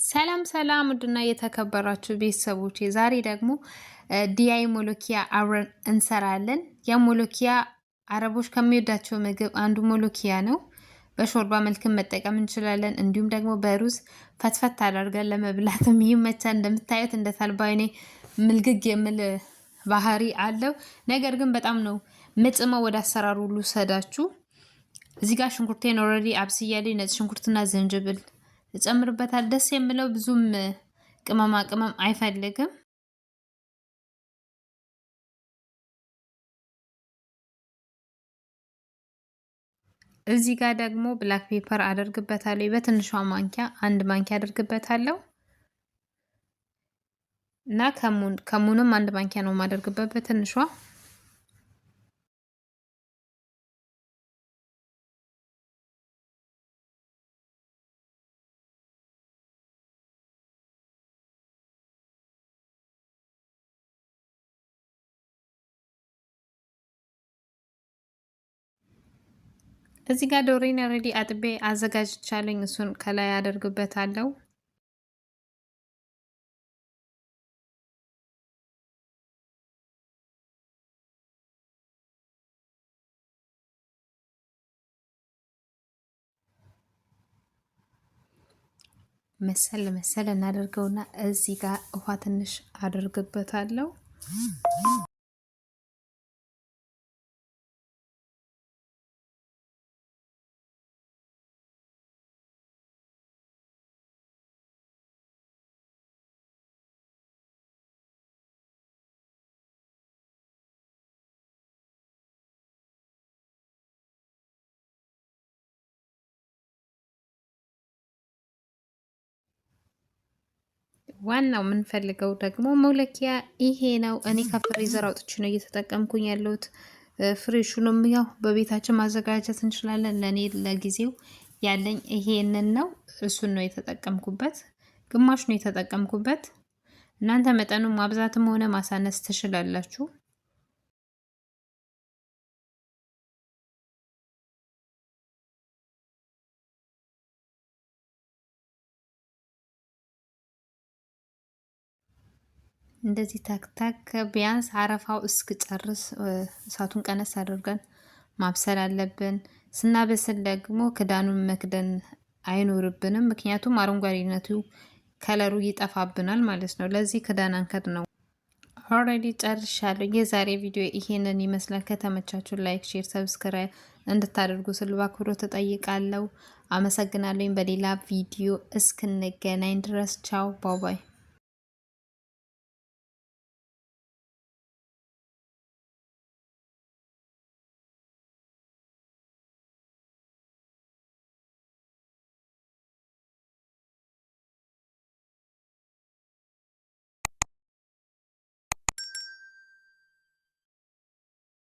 ሰላም ሰላም ውድና የተከበራችሁ ቤተሰቦች ዛሬ ደግሞ ዲአይ ሞሎኪያ አብረን እንሰራለን። የሞሎኪያ አረቦች ከሚወዳቸው ምግብ አንዱ ሞሎኪያ ነው። በሾርባ መልክም መጠቀም እንችላለን። እንዲሁም ደግሞ በሩዝ ፈትፈት አድርገን ለመብላትም ይመቻል። እንደምታዩት እንደ ተልባ አይኔ ምልግግ የሚል ባህሪ አለው። ነገር ግን በጣም ነው ምጥመው። ወደ አሰራሩ ሁሉ ሰዳችሁ እዚህ ጋር ሽንኩርቴን ኦልሬዲ አብስያለሁ። ነጭ ሽንኩርትና ዝንጅብል እጨምርበታል። ደስ የሚለው ብዙም ቅመማ ቅመም አይፈልግም። እዚህ ጋር ደግሞ ብላክ ፔፐር አደርግበታለሁ። በትንሿ ማንኪያ አንድ ማንኪያ አደርግበታለሁ እና ከሙንም አንድ ማንኪያ ነው የማደርግበት በትንሿ። እዚህ ጋር ዶሬን ኦልሬዲ አጥቤ አዘጋጅቻለኝ። እሱን ከላይ አደርግበታለሁ። መሰል እናደርገውና እዚህ ጋር ውሃ ትንሽ አደርግበታለሁ። ዋናው የምንፈልገው ደግሞ ሞሎኪያ ይሄ ነው። እኔ ከፍሪዘር አውጥቼ ነው እየተጠቀምኩኝ ያለሁት። ፍሬሹንም ያው በቤታችን ማዘጋጀት እንችላለን። ለኔ ለጊዜው ያለኝ ይሄንን ነው። እሱን ነው የተጠቀምኩበት። ግማሽ ነው የተጠቀምኩበት። እናንተ መጠኑን ማብዛትም ሆነ ማሳነስ ትችላላችሁ። እንደዚህ ታክታክ ቢያንስ አረፋው እስክጨርስ እሳቱን ቀነስ አድርገን ማብሰል አለብን። ስናበስል ደግሞ ክዳኑን መክደን አይኖርብንም፣ ምክንያቱም አረንጓዴነቱ ከለሩ ይጠፋብናል ማለት ነው። ለዚህ ክዳን አንከድ ነው። ኦልሬዲ ጨርሻለሁ። የዛሬ ቪዲዮ ይሄንን ይመስላል። ከተመቻችሁ ላይክ፣ ሼር፣ ሰብስክራይብ እንድታደርጉ ስል በአክብሮት ተጠይቃለሁ። አመሰግናለሁ። በሌላ ቪዲዮ እስክንገናኝ ድረስ ቻው ባይ ባይ።